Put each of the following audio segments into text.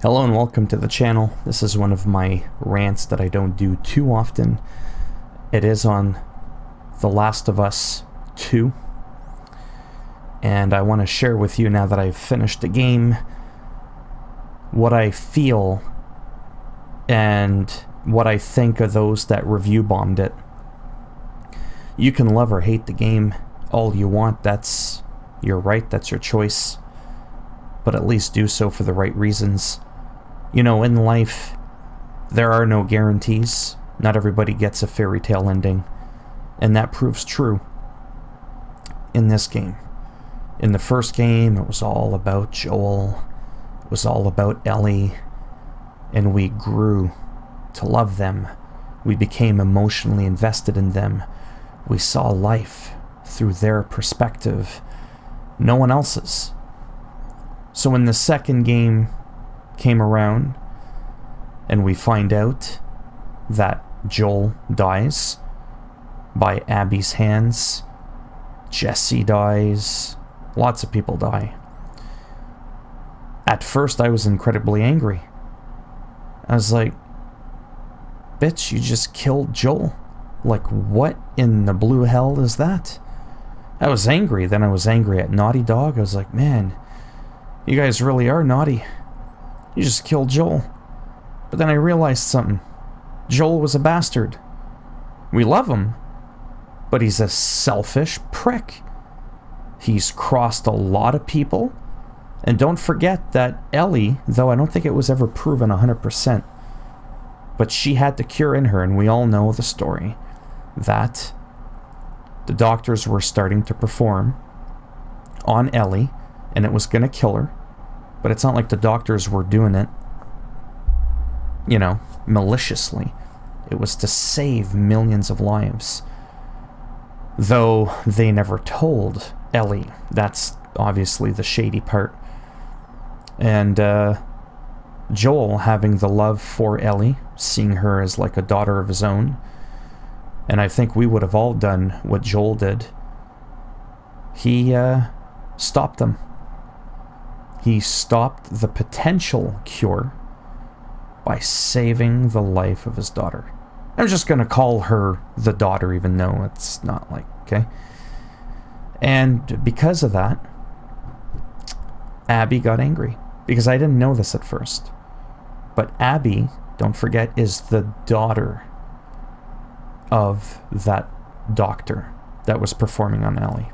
Hello and welcome to the channel. This is one of my rants that I don't do too often. It is on The Last of Us 2. And I want to share with you, now that I've finished the game, what I feel and what I think of those that review bombed it. You can love or hate the game all you want. That's your right, that's your choice. But at least do so for the right reasons. You know, in life, there are no guarantees. Not everybody gets a fairy tale ending. And that proves true in this game. In the first game, it was all about Joel. It was all about Ellie. And we grew to love them. We became emotionally invested in them. We saw life through their perspective. No one else's. So when the second game came around and we find out that Joel dies by Abby's hands, Jesse dies, lots of people die. At first I was incredibly angry. I was like, bitch, you just killed Joel. Like, what in the blue hell is that? I was angry. Then I was angry at Naughty Dog. I was like, man, you guys really are naughty. You just killed Joel. But then I realized something. Joel was a bastard. We love him, but he's a selfish prick. He's crossed a lot of people. And don't forget that Ellie, though I don't think it was ever proven 100%, but she had the cure in her, and we all know the story, that the doctors were starting to perform on Ellie, and it was going to kill her. But it's not like the doctors were doing it, you know, maliciously. It was to save millions of lives. Though they never told Ellie. That's obviously the shady part. And Joel having the love for Ellie, seeing her as like a daughter of his own. And I think we would have all done what Joel did. He stopped them. He stopped the potential cure by saving the life of his daughter. I'm just going to call her the daughter, even though it's not like, okay? And because of that, Abby got angry. Because I didn't know this at first. But Abby, don't forget, is the daughter of that doctor that was performing on Ellie.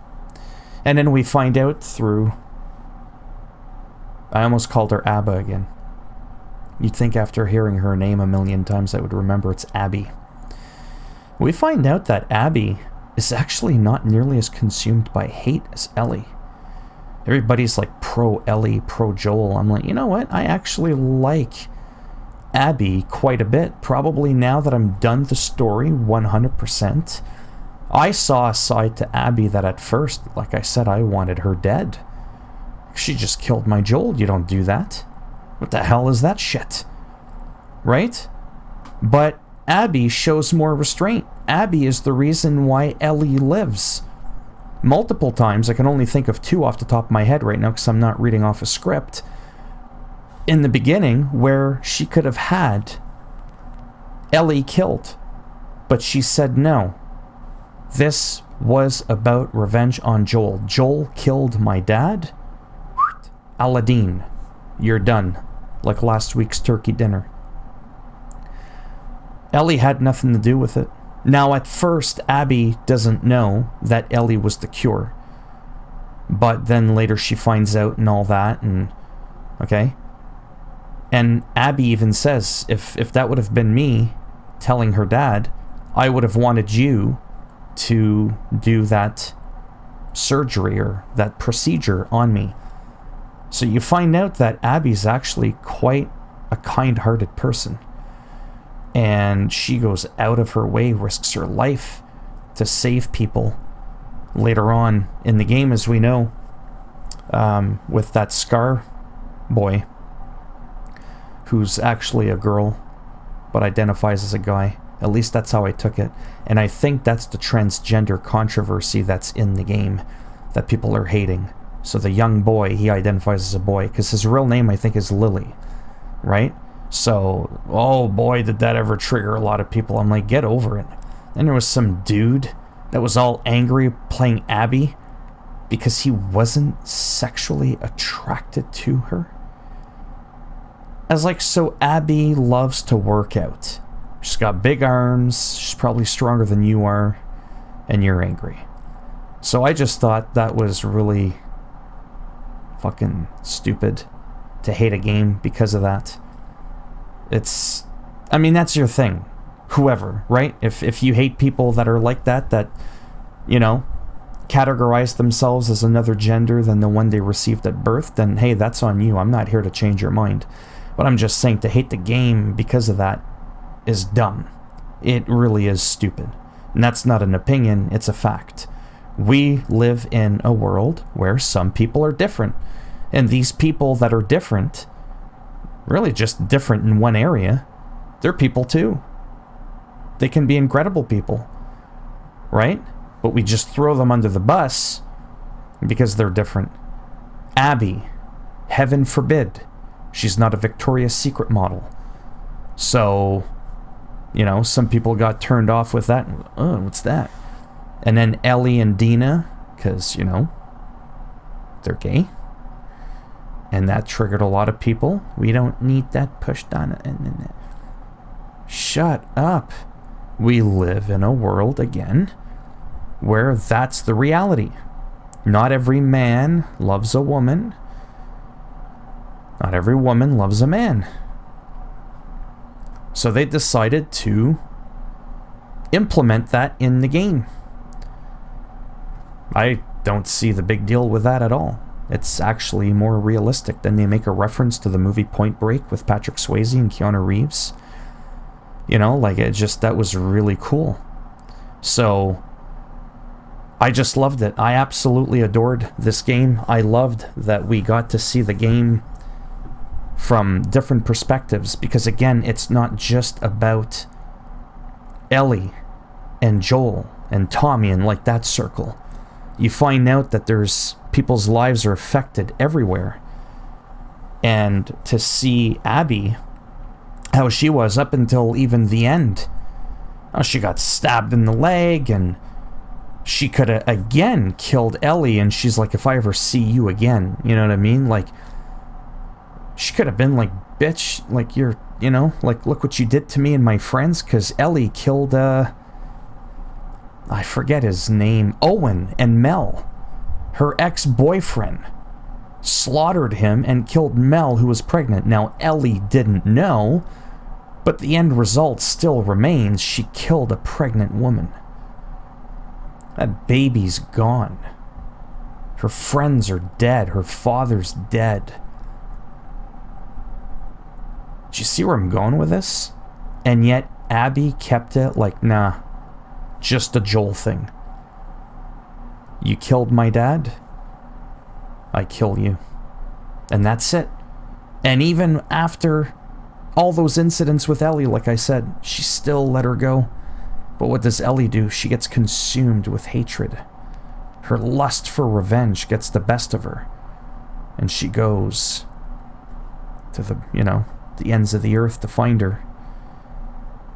And then we find out through... I almost called her Abba again. You'd think after hearing her name a million times I would remember it's Abby. We find out that Abby is actually not nearly as consumed by hate as Ellie. Everybody's like pro-Ellie, pro-Joel. I'm like, you know what? I actually like Abby quite a bit. Probably now that I'm done the story 100%. I saw a side to Abby that at first, like I said, I wanted her dead. She just killed my Joel. You don't do that. What the hell is that shit? Right? But Abby shows more restraint. Abby is the reason why Ellie lives. Multiple times. I can only think of two off the top of my head right now because I'm not reading off a script. In the beginning, where she could have had Ellie killed. But she said no. This was about revenge on Joel. Joel killed my dad. Aladdin, you're done. Like last week's turkey dinner. Ellie had nothing to do with it. Now at first, Abby doesn't know that Ellie was the cure. But then later she finds out and all that, and... okay? And Abby even says, if that would have been me telling her dad, I would have wanted you to do that surgery or that procedure on me. So you find out that Abby's actually quite a kind-hearted person. And she goes out of her way, risks her life to save people. Later on in the game, as we know, with that Scar boy, who's actually a girl, but identifies as a guy. At least that's how I took it. And I think that's the transgender controversy that's in the game that people are hating. So the young boy, he identifies as a boy, because his real name, I think, is Lily. right? So, oh boy, did that ever trigger a lot of people. I'm like, get over it. Then there was some dude that was all angry playing Abby because he wasn't sexually attracted to her. I was like, so Abby loves to work out. She's got big arms, she's probably stronger than you are, and you're angry. So I just thought that was really fucking stupid to hate a game because of that. It's, I mean, that's your thing. Whoever, right? If you hate people that are like that, you know, categorize themselves as another gender than the one they received at birth, then hey, that's on you. I'm not here to change your mind. But I'm just saying to hate the game because of that is dumb. It really is stupid. And that's not an opinion, it's a fact. We live in a world where some people are different. And these people that are different, really just different in one area, they're people too. They can be incredible people, right? But we just throw them under the bus because they're different. Abby, heaven forbid, she's not a Victoria's Secret model. So, you know, some people got turned off with that. Oh, what's that? And then Ellie and Dina, because, you know, they're gay. And that triggered a lot of people. We don't need that pushed on it. Shut up. We live in a world, again, where that's the reality. Not every man loves a woman. Not every woman loves a man. So they decided to implement that in the game. I don't see the big deal with that at all. It's actually more realistic than they make a reference to the movie Point Break with Patrick Swayze and Keanu Reeves. You know, like, it just, that was really cool. So I just loved it. I absolutely adored this game. I loved that we got to see the game from different perspectives, because again, it's not just about Ellie and Joel and Tommy and like that circle. You find out that there's people's lives are affected everywhere. And to see Abby, how she was up until even the end. Oh, she got stabbed in the leg, and she could have again killed Ellie, and she's like, if I ever see you again, you know what I mean? Like, she could have been like, bitch, like, you're, you know, like, look what you did to me and my friends, because Ellie killed, I forget his name, Owen and Mel, her ex-boyfriend, slaughtered him and killed Mel, who was pregnant. Now, Ellie didn't know, but the end result still remains. She killed a pregnant woman. That baby's gone. Her friends are dead. Her father's dead. Do you see where I'm going with this? And yet, Abby kept it like, nah, just a Joel thing. You killed my dad, I kill you. And that's it. And even after all those incidents with Ellie, like I said, she still let her go. But what does Ellie do? She gets consumed with hatred. Her lust for revenge gets the best of her. And she goes to the, you know, the ends of the earth to find her.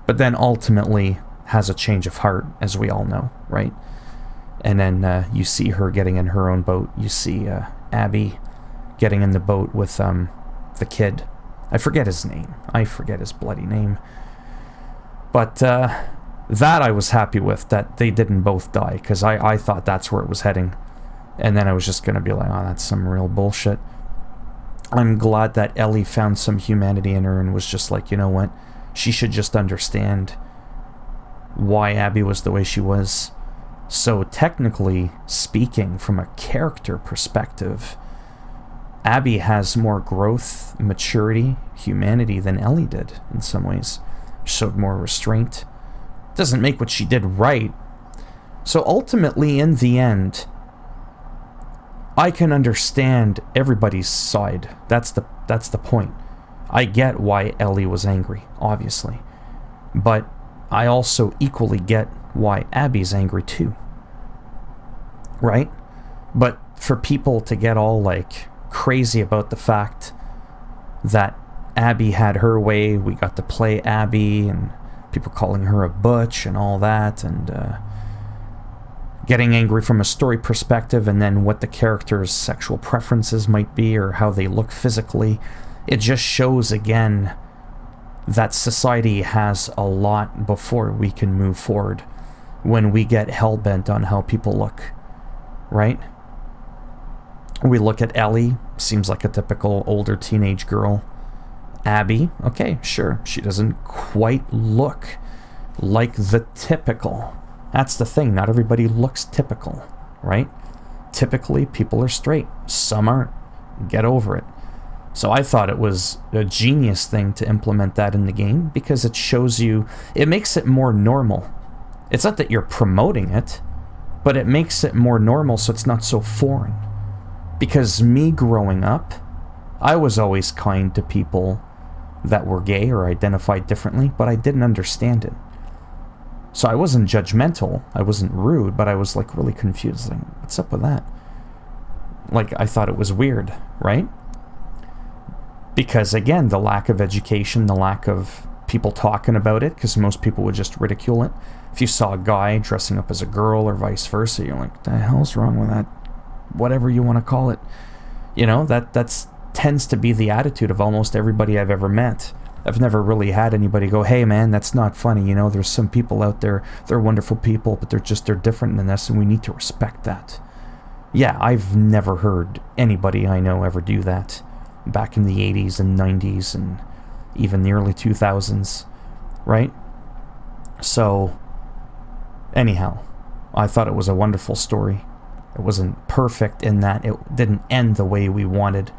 But then ultimately has a change of heart, as we all know, right? And then you see her getting in her own boat. You see Abby getting in the boat with the kid. I forget his name. I forget his bloody name. But that I was happy with, that they didn't both die, because I thought that's where it was heading. And then I was just going to be like, oh, that's some real bullshit. I'm glad that Ellie found some humanity in her and was just like, you know what? She should just understand why Abby was the way she was. So technically speaking, from a character perspective, Abby has more growth, maturity, humanity than Ellie did in some ways. She showed more restraint. Doesn't make what she did right. So ultimately, in the end, I can understand everybody's side. That's the point. I get why Ellie was angry, obviously. But I also equally get why Abby's angry too. Right? But for people to get all like crazy about the fact that Abby had her way. We got to play Abby, and people calling her a butch and all that, and getting angry from a story perspective, and then what the character's sexual preferences might be or how they look physically. It just shows again that society has a lot before we can move forward when we get hell-bent on how people look, right? We look at Ellie, seems like a typical older teenage girl. Abby, okay, sure, she doesn't quite look like the typical. That's the thing, not everybody looks typical, right? Typically, people are straight. Some aren't. Get over it. So I thought it was a genius thing to implement that in the game, because it shows you, it makes it more normal. It's not that you're promoting it, but it makes it more normal so it's not so foreign. Because me growing up, I was always kind to people that were gay or identified differently, but I didn't understand it. So I wasn't judgmental, I wasn't rude, but I was like really confused. Like, what's up with that? Like, I thought it was weird, right? Because again, the lack of education, the lack of people talking about it, because most people would just ridicule it. If you saw a guy dressing up as a girl or vice versa, you're like, the hell's wrong with that? Whatever you want to call it. You know, that's tends to be the attitude of almost everybody I've ever met. I've never really had anybody go, hey man, that's not funny, you know, there's some people out there, they're wonderful people, but they're different than us, and we need to respect that. Yeah, I've never heard anybody I know ever do that back in the 80s and 90s and even the early 2000s, right? So, anyhow, I thought it was a wonderful story. It wasn't perfect in that it didn't end the way we wanted,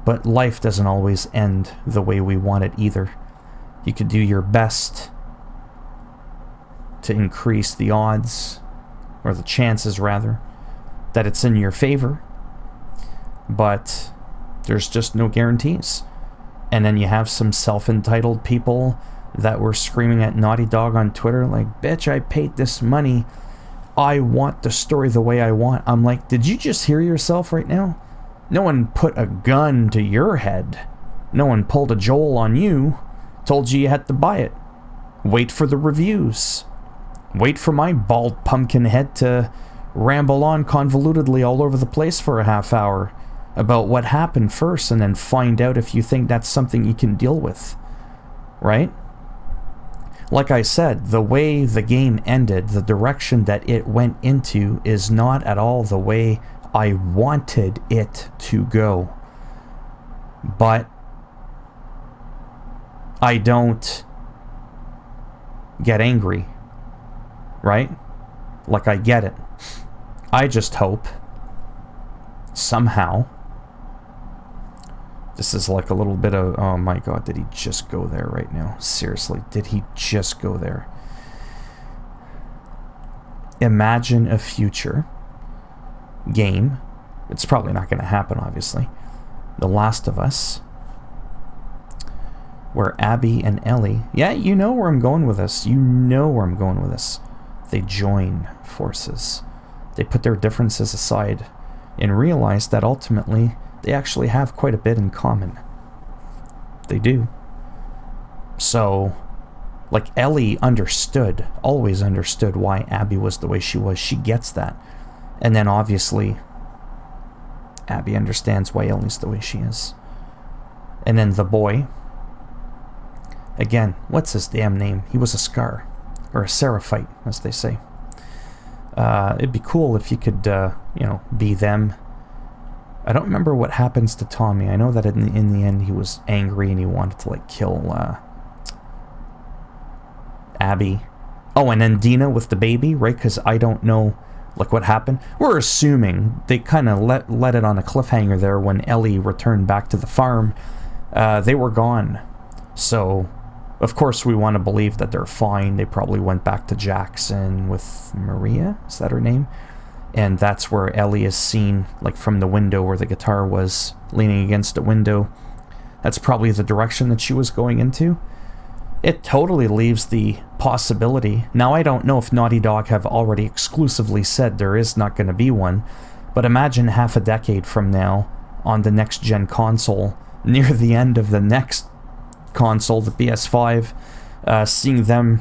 but life doesn't always end the way we want it either. You could do your best to increase the odds, or the chances rather, that it's in your favor, but there's just no guarantees. And then you have some self-entitled people that were screaming at Naughty Dog on Twitter like, bitch, I paid this money, I want the story the way I want. I'm like, did you just hear yourself right now? No one put a gun to your head. No one pulled a Joel on you, told you had to buy it. Wait for the reviews. Wait for my bald pumpkin head to ramble on convolutedly all over the place for a half hour about what happened first, and then find out if you think that's something you can deal with. Right? Like I said, the way the game ended, the direction that it went into, is not at all the way I wanted it to go. But I don't get angry, right? Like, I get it. I just hope somehow, this is like a little bit of, oh my god, did he just go there right now? Seriously, did he just go there? Imagine a future game, it's probably not going to happen, obviously, The Last of Us, where Abby and Ellie, yeah, you know where I'm going with this, you know where I'm going with this, they join forces. They put their differences aside and realize that ultimately they actually have quite a bit in common. They do. So, like, Ellie understood, always understood why Abby was the way she was. She gets that. And then obviously, Abby understands why Ellie's the way she is. And then the boy, again, what's his damn name? He was a Scar, or a Seraphite, as they say. It'd be cool if you could, you know, be them. I don't remember what happens to Tommy. I know that in the end he was angry and he wanted to, like, kill Abby. Oh, and then Dina with the baby, right? Because I don't know, like, what happened. We're assuming they kind of let it on a cliffhanger there when Ellie returned back to the farm. They were gone. So, of course, we want to believe that they're fine. They probably went back to Jackson with Maria. Is that her name? And that's where Ellie is seen, like, from the window where the guitar was, leaning against a window. That's probably the direction that she was going into. It totally leaves the possibility. Now, I don't know if Naughty Dog have already exclusively said there is not going to be one, but imagine half a decade from now, on the next-gen console, near the end of the next console, the PS5, seeing them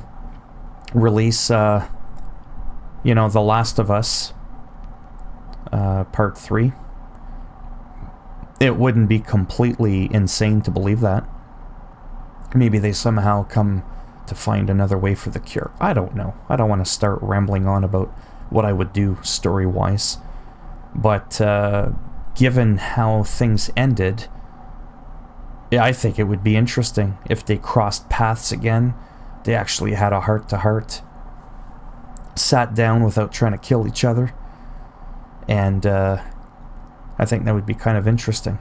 release, you know, The Last of Us, Part 3, it wouldn't be completely insane to believe that. Maybe they somehow come to find another way for the cure. I don't know. I don't want to start rambling on about what I would do story-wise. But given how things ended, yeah, I think it would be interesting if they crossed paths again. They actually had a heart-to-heart, sat down without trying to kill each other. And I think that would be kind of interesting.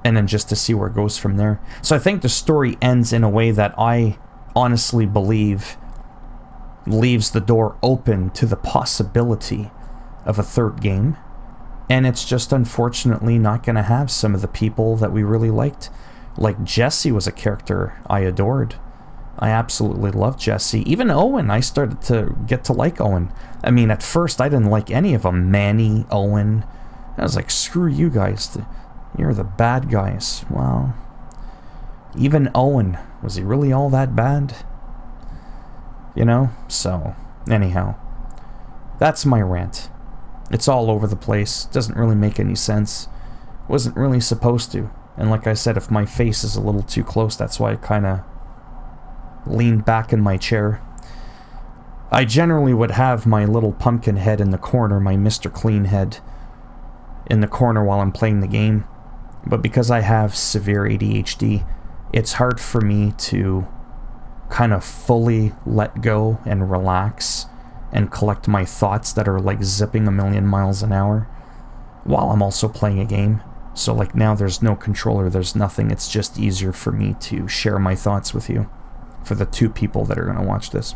And then just to see where it goes from there. So I think the story ends in a way that I honestly believe leaves the door open to the possibility of a third game. And it's just unfortunately not going to have some of the people that we really liked. Like Jesse was a character I adored. I absolutely loved Jesse. Even Owen, I started to get to like Owen. I mean, at first I didn't like any of them. Manny, Owen. I was like, screw you guys. You're the bad guys. Well, even Owen, was he really all that bad? You know? So, anyhow, that's my rant. It's all over the place. Doesn't really make any sense. Wasn't really supposed to. And like I said, if my face is a little too close, that's why I kind of leaned back in my chair. I generally would have my little pumpkin head in the corner, my Mr. Clean head, in the corner while I'm playing the game. But because I have severe ADHD, it's hard for me to kind of fully let go and relax and collect my thoughts that are like zipping a million miles an hour while I'm also playing a game. So like now there's no controller, there's nothing. It's just easier for me to share my thoughts with you, for the 2 people that are going to watch this.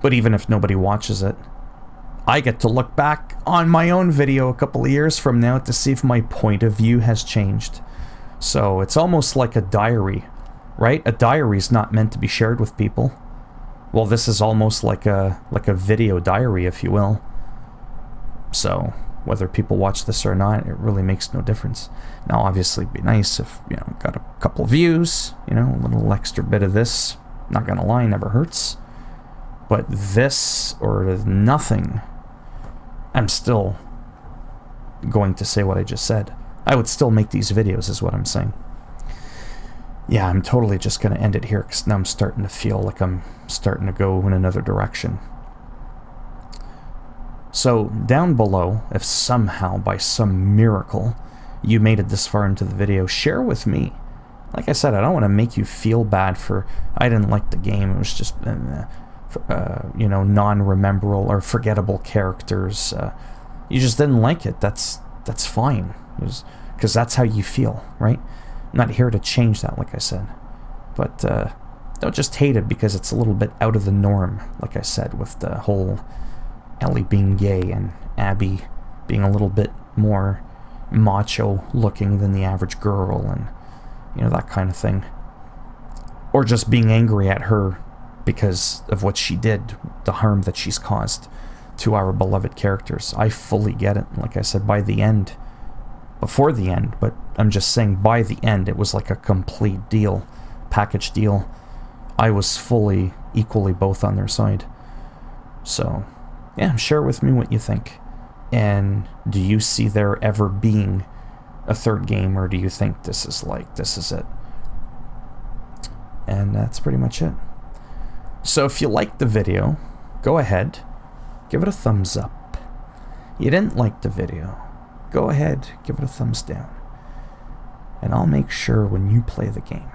But even if nobody watches it, I get to look back on my own video a couple of years from now to see if my point of view has changed. So it's almost like a diary, right? A diary is not meant to be shared with people. Well, this is almost like a video diary, if you will. So whether people watch this or not, it really makes no difference. Now, obviously, it'd be nice if, you know, got a couple views, you know, a little extra bit of this. Not gonna lie, never hurts. But this or nothing, I'm still going to say what I just said. I would still make these videos, is what I'm saying. Yeah, I'm totally just going to end it here, because now I'm starting to feel like I'm starting to go in another direction. So, down below, if somehow, by some miracle, you made it this far into the video, share with me. Like I said, I don't want to make you feel bad for, I didn't like the game, it was just, you know, non-rememberable or forgettable characters. You just didn't like it, that's fine. Because that's how you feel, right? I'm not here to change that, like I said. But don't just hate it because it's a little bit out of the norm, like I said, with the whole Ellie being gay and Abby being a little bit more macho looking than the average girl, and, you know, that kind of thing. Or just being angry at her because of what she did, the harm that she's caused to our beloved characters. I fully get it. Like I said, by the end, before the end, but I'm just saying by the end, it was like a complete deal, package deal. I was fully, equally both on their side. So, yeah, share with me what you think. And do you see there ever being a third game, or do you think this is it? And that's pretty much it. So if you liked the video, go ahead, give it a thumbs up. You didn't like the video, go ahead, give it a thumbs down. And I'll make sure when you play the game,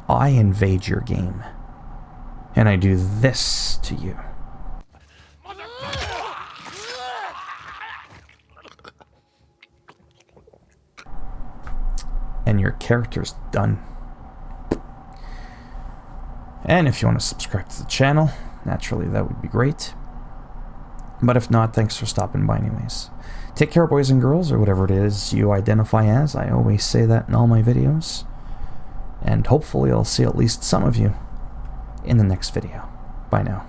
I invade your game, and I do this to you. And your character's done. And if you want to subscribe to the channel, naturally that would be great. But if not, thanks for stopping by anyways. Take care, boys and girls, or whatever it is you identify as. I always say that in all my videos. And hopefully I'll see at least some of you in the next video. Bye now.